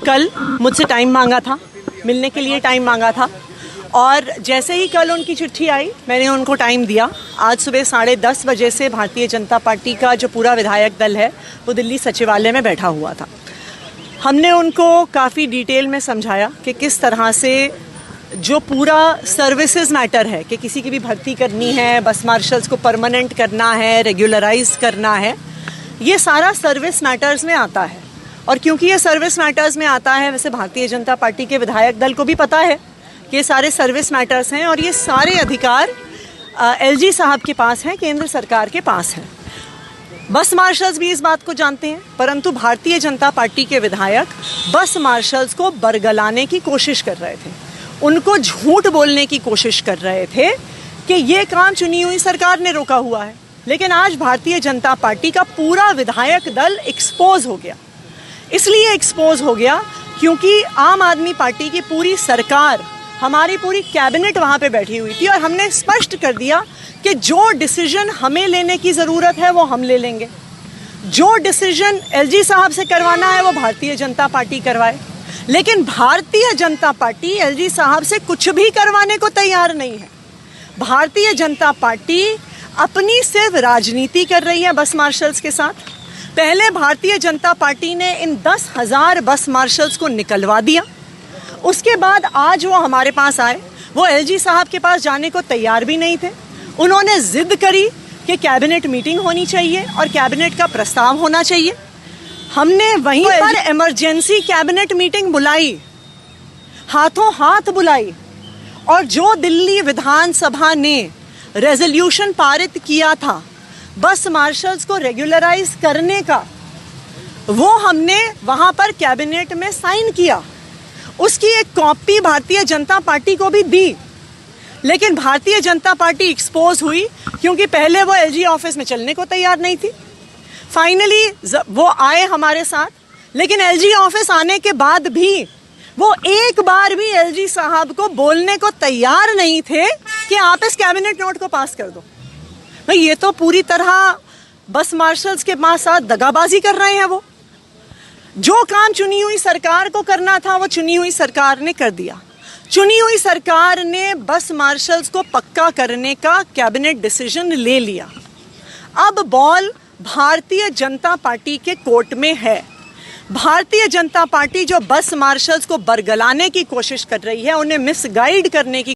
कल मुझसे टाइम मांगा था, मिलने के लिए टाइम मांगा था, और जैसे ही कल उनकी चिट्ठी आई मैंने उनको टाइम दिया। आज सुबह 10:30 बजे से भारतीय जनता पार्टी का जो पूरा विधायक दल है वो दिल्ली सचिवालय में बैठा हुआ था। हमने उनको काफ़ी डिटेल में समझाया कि किस तरह से जो पूरा सर्विसेज मैटर है कि किसी की भी भर्ती करनी है, बस मार्शल्स को परमानेंट करना है, रेगुलराइज करना है, ये सारा सर्विस मैटर्स में आता है। और क्योंकि ये सर्विस मैटर्स में आता है, वैसे भारतीय जनता पार्टी के विधायक दल को भी पता है कि ये सारे सर्विस मैटर्स हैं और ये सारे अधिकार एलजी साहब के पास हैं, केंद्र सरकार के पास हैं। बस मार्शल्स भी इस बात को जानते हैं, परंतु भारतीय जनता पार्टी के विधायक बस मार्शल्स को बरगलाने की कोशिश कर रहे थे, उनको झूठ बोलने की कोशिश कर रहे थे कि ये काम चुनी हुई सरकार ने रोका हुआ है। लेकिन आज भारतीय जनता पार्टी का पूरा विधायक दल एक्सपोज हो गया। इसलिए एक्सपोज हो गया क्योंकि आम आदमी पार्टी की पूरी सरकार, हमारी पूरी कैबिनेट वहाँ पे बैठी हुई थी और हमने स्पष्ट कर दिया कि जो डिसीजन हमें लेने की ज़रूरत है वो हम ले लेंगे, जो डिसीजन एलजी साहब से करवाना है वो भारतीय जनता पार्टी करवाए। लेकिन भारतीय जनता पार्टी एलजी साहब से कुछ भी करवाने को तैयार नहीं है। भारतीय जनता पार्टी अपनी सिर्फ राजनीति कर रही है बस मार्शल्स के साथ। पहले भारतीय जनता पार्टी ने इन 10,000 बस मार्शल्स को निकलवा दिया, उसके बाद आज वो हमारे पास आए, वो एलजी साहब के पास जाने को तैयार भी नहीं थे। उन्होंने जिद करी कि कैबिनेट मीटिंग होनी चाहिए और कैबिनेट का प्रस्ताव होना चाहिए। हमने वहीं पर इमरजेंसी कैबिनेट मीटिंग बुलाई, हाथों हाथ बुलाई, और जो दिल्ली विधानसभा ने रेजोल्यूशन पारित किया था बस मार्शल्स को रेगुलराइज करने का, वो हमने वहां पर कैबिनेट में साइन किया। उसकी एक कॉपी भारतीय जनता पार्टी को भी दी, लेकिन भारतीय जनता पार्टी एक्सपोज हुई क्योंकि पहले वो एलजी ऑफिस में चलने को तैयार नहीं थी। फाइनली वो आए हमारे साथ, लेकिन एलजी ऑफिस आने के बाद भी वो एक बार भी एलजी साहब को बोलने को तैयार नहीं थे कि आप इस कैबिनेट नोट को पास कर दो। भाई ये तो पूरी तरह बस मार्शल्स के साथ दगाबाजी कर रहे हैं। वो जो काम चुनी हुई सरकार को करना था वो चुनी हुई सरकार ने कर दिया। चुनी हुई सरकार ने बस मार्शल्स को पक्का करने का कैबिनेट डिसीजन ले लिया। अब बॉल भारतीय जनता पार्टी के कोर्ट में है। भारतीय जनता पार्टी जो बस मार्शल्स को बरगलाने की कोशिश कर रही है, उन्हें मिसगाइड करने की